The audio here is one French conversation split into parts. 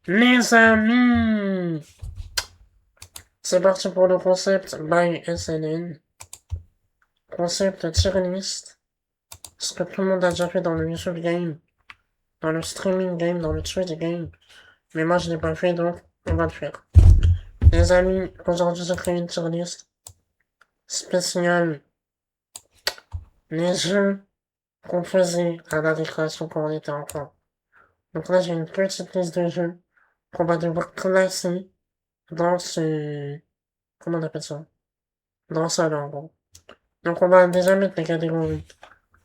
Les amis, c'est parti pour le concept by SNN. Concept tier list. Ce que tout le monde a déjà fait dans le YouTube game, dans le streaming game, dans le Twitch game. Mais moi je l'ai pas fait donc on va le faire. Les amis, aujourd'hui j'ai créé une tier list spéciale. Les jeux qu'on faisait à la récréation quand on était enfant. Donc là j'ai une petite liste de jeux qu'on va devoir classer dans ce... Comment on appelle ça? Dans ça là en gros. Donc on va déjà mettre les catégories.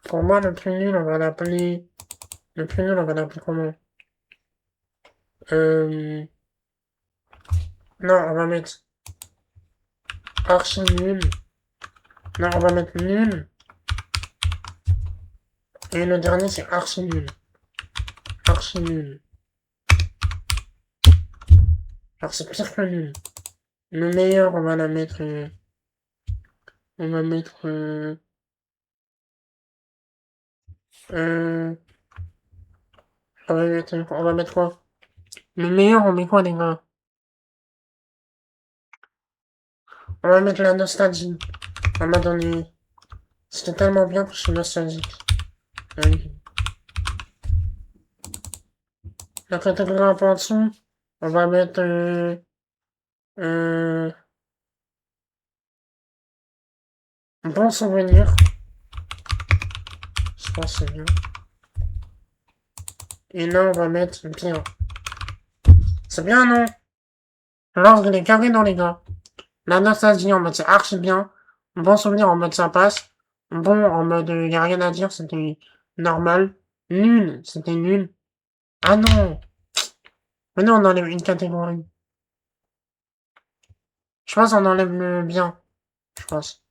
Pour moi, le plus nul, on va l'appeler... Le plus nul, on va l'appeler comment? Euh... Non, on va mettre archi nul. Non, on va mettre nul. Et le dernier, c'est archi nul. Archi nul. Alors, c'est pire que nul. Le meilleur, on va la mettre... on va mettre... euh, on va mettre quoi? Le meilleur, on met quoi, les gars? On va mettre la nostalgie. On m'a donné... C'était tellement bien que je suis nostalgique. Oui. La catégorie un peu en dessous, on va mettre... euh, bon souvenir. Je pense que c'est bien. Et là, on va mettre bien. C'est bien, non? L'ordre, il est carré dans les gars. La nostalgie en mode c'est archi bien. Bon souvenir en mode ça passe. Bon en mode y a rien à dire, c'était normal. Nul, c'était nul. Ah non! Mais non, on enlève une catégorie. Je pense qu'on enlève le bien. Je pense.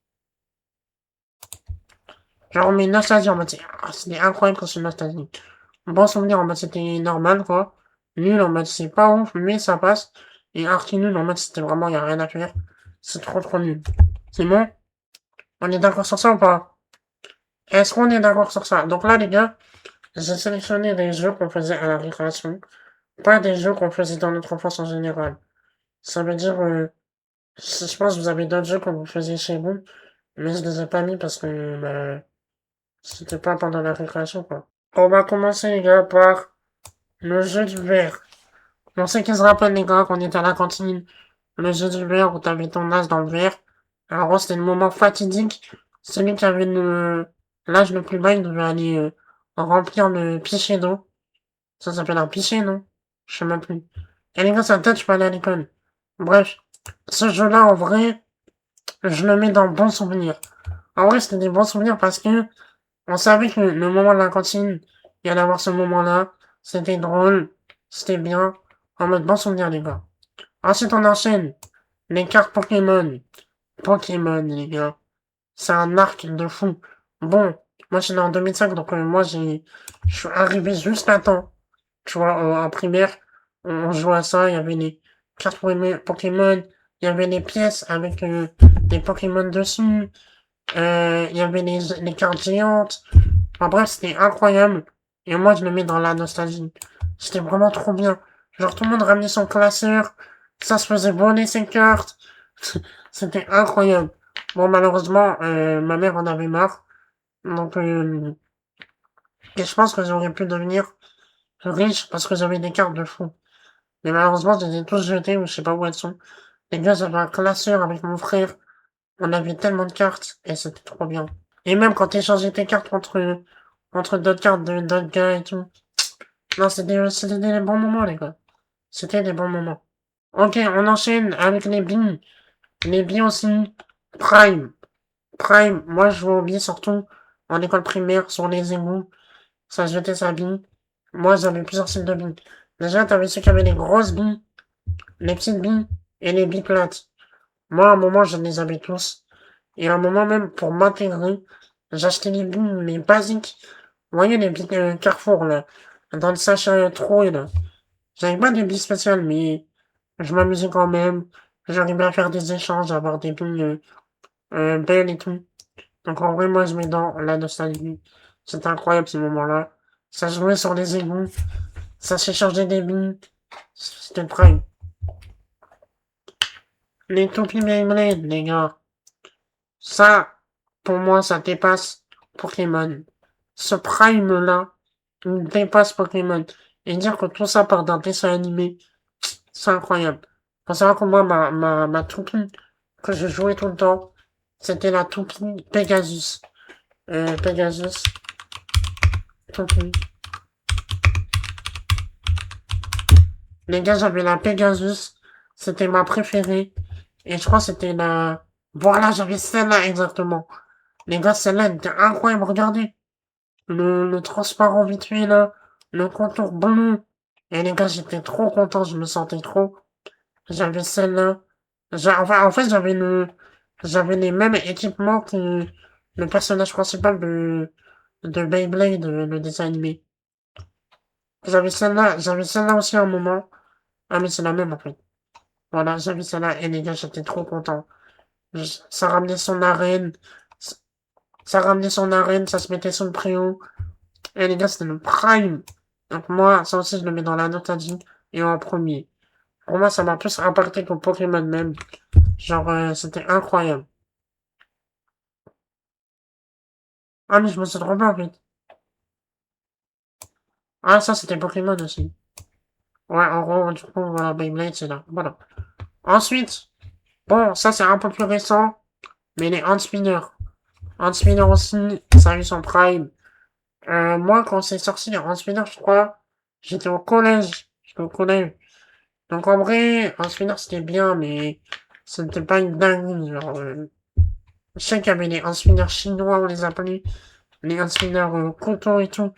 Genre on met nostalgie en mode c'était incroyable quand c'est nostalgique. Bon souvenir en mode c'était normal quoi. Nul en mode c'est pas ouf mais ça passe. Et archi nul en mode c'était vraiment y a rien à faire. C'est trop nul. C'est bon? On est d'accord sur ça ou pas? Est-ce qu'on est d'accord sur ça? Donc là les gars, j'ai sélectionné des jeux qu'on faisait à la récréation. Pas des jeux qu'on faisait dans notre enfance en général. Ça veut dire, je pense que vous avez d'autres jeux que vous faisiez chez vous. Mais je les ai pas mis parce que bah, c'était pas pendant la récréation quoi. On va commencer les gars par le jeu du verre. On sait qu'ils se rappellent les gars qu'on était à la cantine. Le jeu du verre où t'avais ton as dans le verre. Alors c'était le moment fatidique. Celui qui avait l'âge le plus bas, il devait aller remplir le pichet d'eau. Ça s'appelle un pichet, non? Je sais même plus. Et les gars, ça tête, je peux aller à l'école. Bref, ce jeu-là, en vrai, je le mets dans bons souvenirs. En vrai, c'était des bons souvenirs parce que on savait que le moment de la cantine, il y allait avoir ce moment-là. C'était drôle. C'était bien. En mode bon souvenir, les gars. Ensuite, on enchaîne. Les cartes Pokémon. Pokémon, les gars. C'est un arc de fou. Bon, moi, je suis né en 2005, donc moi, je suis arrivé juste à temps. Tu vois, en primaire, on jouait à ça, il y avait les cartes Pokémon, il y avait les pièces avec des Pokémon dessus, il y avait les cartes géantes. Enfin bref, c'était incroyable. Et moi, je le mets dans la nostalgie. C'était vraiment trop bien. Genre, tout le monde ramenait son classeur. Ça se faisait voler ses cartes. C'était incroyable. Bon, malheureusement, ma mère en avait marre. Donc, et je pense que j'aurais pu devenir riche parce que j'avais des cartes de fou. Mais malheureusement, je les ai tous jetés ou je sais pas où elles sont. Les gars, j'avais un classeur avec mon frère. On avait tellement de cartes et c'était trop bien. Et même quand t'échangeais tes cartes entre d'autres cartes de d'autres gars et tout. Non, c'était des bons moments, les gars. C'était des bons moments. Ok, on enchaîne avec les billes. Les billes aussi. Prime. Prime. Moi, je jouais aux billes surtout en école primaire, sur les égouts. Ça se jetait sa bille. Moi, j'avais plusieurs types de billes. Déjà, t'avais ceux qui avaient les grosses billes, les petites billes et les billes plates. Moi, à un moment, je les avais tous. Et à un moment même, pour m'intégrer, j'achetais les billes, les basiques. Vous voyez les billes Carrefour, là. Dans le sachet troué, là. J'avais pas de billes spéciales, mais je m'amusais quand même. J'arrivais à faire des échanges, à avoir des billes belles et tout. Donc en vrai, moi, je mets dans la nostalgie. C'était incroyable, ces moments-là. Ça jouait sur les égouts. Ça s'échangeait des billes. C'était le prime. Les toupies Beyblade, les gars. Ça, pour moi, ça dépasse Pokémon. Ce prime-là, il dépasse Pokémon. Et dire que tout ça part d'un dessin animé, c'est incroyable. Faut savoir que moi, ma toupie que je jouais tout le temps, c'était la toupie Pegasus. Pegasus, toupie. Les gars, j'avais la Pegasus. C'était ma préférée. Et je crois que c'était la... Voilà, j'avais celle-là exactement. Les gars, celle-là, elle était incroyable. Regardez. Le transparent vite fait, là. Le contour bleu. Et les gars, j'étais trop content. Je me sentais trop. J'avais celle-là. Enfin, en fait, j'avais les mêmes équipements que le personnage principal de Beyblade, le dessin animé. J'avais celle-là aussi à un moment. Ah, mais c'est la même, en fait. Voilà, j'avais celle-là. Et les gars, j'étais trop content. Ça ramenait son arène. Ça ramenait son arène, ça se mettait sur le préau. Et les gars, c'était le prime. Donc moi, ça aussi, je le mets dans la nostalgie et en premier. Pour moi, ça m'a plus impacté que Pokémon même. Genre, c'était incroyable. Ah, mais je me suis trompé en fait. Ah, ça, c'était Pokémon aussi. Ouais, en gros, du coup, voilà, Beyblade, c'est là. Voilà. Ensuite, bon, ça, c'est un peu plus récent, mais les Hand Spinner. Hand Spinner aussi, ça a eu son prime. Moi, quand c'est sorti, les Hand Spinner, je crois, j'étais au collège. J'étais au collège. Donc, en vrai, Hand Spinner, c'était bien, mais c'était pas une dinguerie, genre, je sais qu'il y avait les hand spinners chinois, on les appelait, les hand spinners coton et tout.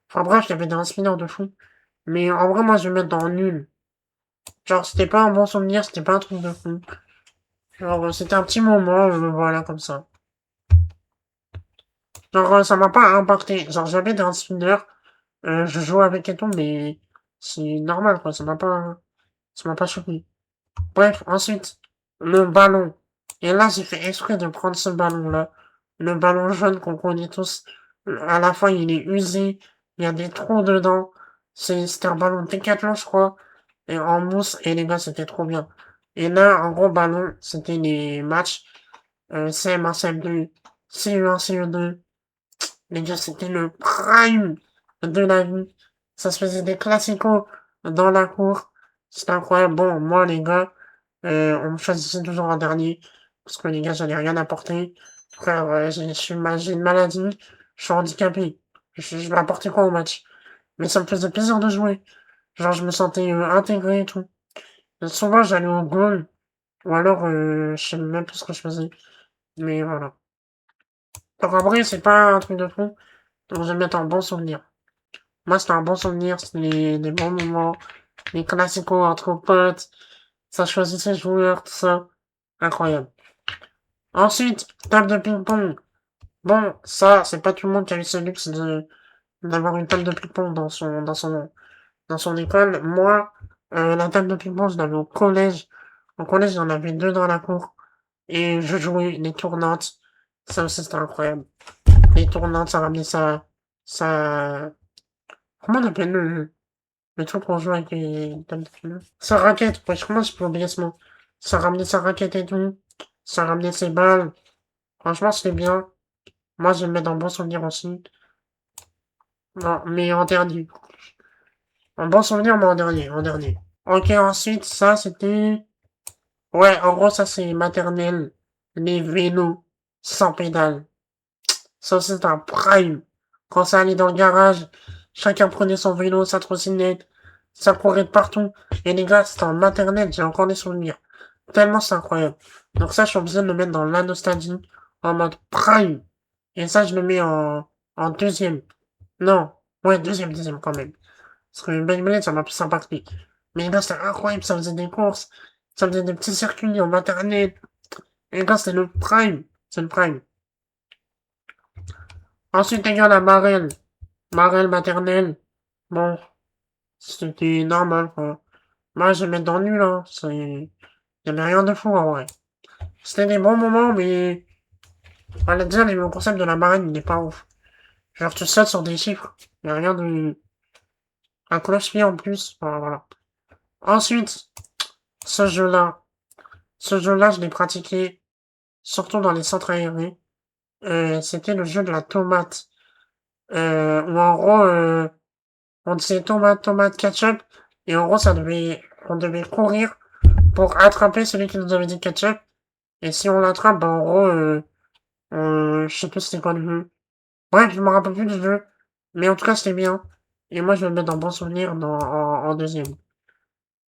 Enfin bref, il y avait des hand spinners de fou. Mais en vrai, moi, je vais mettre dans nul. Genre, c'était pas un bon souvenir, c'était pas un truc de fou. Genre, c'était un petit moment, voilà, comme ça. Genre, ça m'a pas impacté. Genre, j'avais des hand spinners, je jouais avec et tout, mais c'est normal, quoi, ça m'a pas choqué. Bref, ensuite, le ballon. Et là, j'ai fait exprès de prendre ce ballon-là. Le ballon jaune qu'on connaît tous. À la fois, il est usé. Il y a des trous dedans. C'était un ballon Décathlon, je crois. Et en mousse. Et les gars, c'était trop bien. Et là, en gros ballon, c'était les matchs. CM1, CM2, CE1, CE2. Les gars, c'était le prime de la vie. Ça se faisait des classicos dans la cour. C'était incroyable. Bon, moi, les gars, on me choisissait toujours en dernier. Parce que les gars, j'allais rien apporter. Frère, j'ai une maladie. Je suis handicapé. Je vais apporter quoi au match? Mais ça me faisait plaisir de jouer. Genre, je me sentais intégré et tout. Et souvent, j'allais au goal. Ou alors, je sais même plus ce que je faisais. Mais voilà. Donc, en vrai, c'est pas un truc de fou. Donc, je vais mettre en bon souvenir. Moi, c'était un bon souvenir, c'était les bons moments, les classicos entre potes, ça choisissait ses joueurs, tout ça. Incroyable. Ensuite, table de ping-pong. Bon, ça, c'est pas tout le monde qui a eu ce luxe d'avoir une table de ping-pong dans son école. Moi, la table de ping-pong, je l'avais au collège. Au collège, j'en avais deux dans la cour. Et je jouais les tournantes. Ça aussi, c'était incroyable. Les tournantes, ça ramenait comment on appelle le truc qu'on joue avec les tables de ping-pong? Sa raquette, ouais, comment je peux oublier ce mot? Ça ramenait sa raquette et tout. Ça ramenait ses balles. Franchement, c'était bien. Moi, je vais me mettre dans bon souvenir aussi. Non, mais en dernier. En bon souvenir, mais en dernier. Ok, ensuite, ça, c'était... Ouais, en gros, ça, c'est maternel. Les vélos. Sans pédale. Ça, c'est un prime. Quand ça allait dans le garage, chacun prenait son vélo, sa trottinette. Ça courait de partout. Et les gars, c'était en maternelle, j'ai encore des souvenirs. Tellement c'est incroyable. Donc ça, je suis obligé de le mettre dans la nostalgie, en mode prime. Et ça, je le mets en deuxième. Non. Ouais, deuxième quand même. Parce que Beyblade, ça m'a plus impacté. Mais là, c'était incroyable, ça faisait des courses. Ça faisait des petits circuits en maternelle. Et là, c'est le prime. C'est le prime. Ensuite, il y a la marelle. Marelle maternelle. Bon, c'était normal, quoi. Moi, je vais mettre dans le nul, hein. Y avait rien de fou, en vrai. C'était des bons moments, mais voilà, déjà, le concept de la marine, il n'est pas ouf. Genre, tu sautes sur des chiffres. Y a rien de... Un cloche-pied en plus. Voilà, voilà. Ensuite, ce jeu-là, je l'ai pratiqué surtout dans les centres aérés. C'était le jeu de la tomate. Où en gros, on disait tomate, tomate, ketchup. Et en gros, on devait courir pour attraper celui qui nous avait dit ketchup. Et si on l'attrape, bah, en gros, je sais plus c'était quoi le jeu. Bref, je me rappelle plus du jeu. Mais en tout cas, c'était bien. Et moi, je vais le mettre dans bon souvenir en deuxième.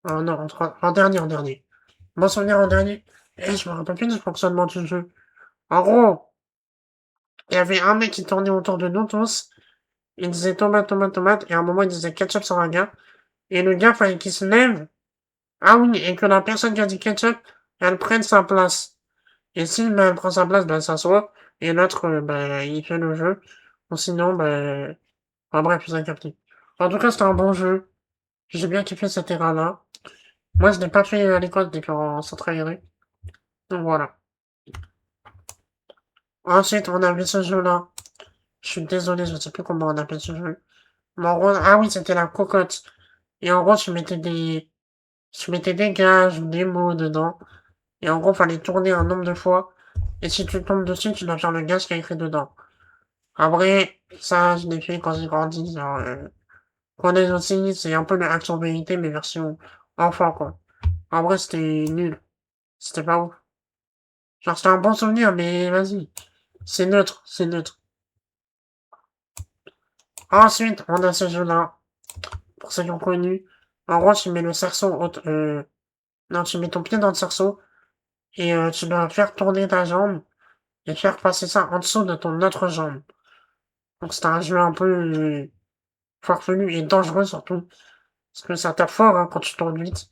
Non, en dernier. Bon souvenir en dernier. Et je me rappelle plus du fonctionnement du jeu. En gros, il y avait un mec qui tournait autour de nous tous. Il disait tomate, tomate, tomate. Et à un moment, il disait ketchup sur un gars. Et le gars, fallait qu'il se lève. Ah oui, et que la personne qui a dit ketchup, elle prenne sa place. Et si ben, elle prend sa place, ben, elle s'assoit. Et l'autre, ben, il fait le jeu. Ou sinon, ben, enfin bref, vous avez capté. En tout cas, c'était un bon jeu. J'ai bien kiffé cette era-là. Moi, je n'ai pas fait à l'école depuis en centre aéré. Donc voilà. Ensuite, on avait ce jeu-là. Je suis désolé, je ne sais plus comment on appelle ce jeu. Mais en gros, ah oui, c'était la cocotte. Et en gros, tu mettais des gages ou des mots dedans. Et en gros, fallait tourner un nombre de fois. Et si tu tombes dessus, tu dois faire le gage qui a écrit dedans. Après, ça, je l'ai fait quand j'ai grandi. Genre, Connais aussi, c'est un peu le Action Vérité, mais version enfant, quoi. En vrai, c'était nul. C'était pas ouf. Genre, c'était un bon souvenir, mais vas-y. C'est neutre, c'est neutre. Ensuite, on a ce jeu-là. Pour ceux qui ont connu. En gros, tu mets le cerceau, non, tu mets ton pied dans le cerceau, et tu dois faire tourner ta jambe, et faire passer ça en dessous de ton autre jambe. Donc, c'est un jeu un peu farfelu et dangereux, surtout. Parce que ça tape fort, hein, quand tu tournes vite.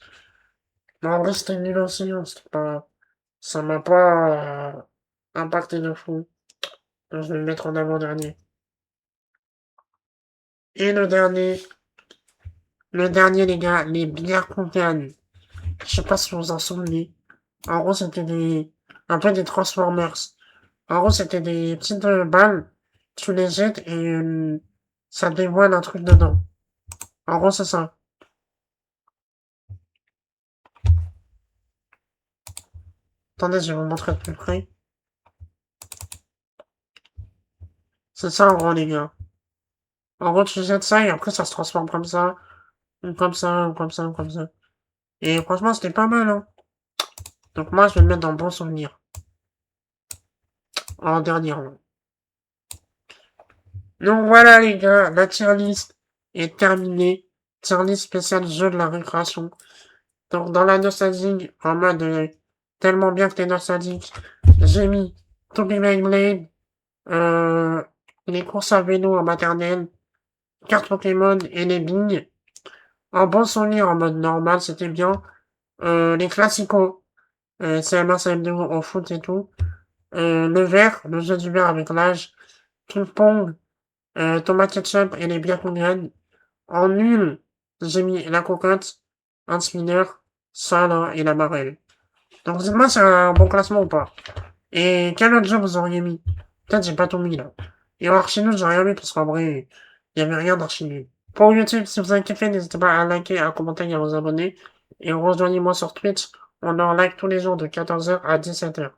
Mais en vrai, c'était nul aussi, hein, c'était pas, ça m'a pas impacté de fou. Donc, je vais le mettre en avant-dernier. Et le dernier, les gars, les bières concanes. Je sais pas si vous vous en souvenez. En gros, c'était un peu des Transformers. En gros, c'était des petites balles. Tu les jettes et ça dévoile un truc dedans. En gros, c'est ça. Attendez, je vais vous montrer de plus près. C'est ça, en gros, les gars. En gros, tu jettes ça et après, ça se transforme comme ça, ou comme ça, ou comme ça, ou comme ça. Et franchement, c'était pas mal, hein. Donc moi, je vais le mettre dans bon souvenir. En dernier rang. Donc voilà, les gars, la tier list est terminée. Tier list spécial jeu de la récréation. Donc dans la nostalgie, en mode tellement bien que t'es nostalgique, j'ai mis To Be Beyblade, euh, les courses à vélo en maternelle, cartes Pokémon et les billes. En bon souvenir, en mode normal, c'était bien. Les classicos, CM1, CM2 au foot et tout. Le vert, le jeu du vert avec l'âge. Ping pong, tomate ketchup et les bières qu'on gagne. En nul, j'ai mis la cocotte, un spinner, ça là et la barrelle. Donc dites-moi si c'est un bon classement ou pas. Et quel autre jeu vous auriez mis? Peut-être j'ai pas tout mis là. Et en archi nul, j'ai rien mis parce qu'en vrai, il y avait rien d'archi nul. Pour YouTube, si vous avez kiffé, n'hésitez pas à liker, à commenter et à vous abonner. Et rejoignez-moi sur Twitch. On est en live tous les jours de 14h à 17h.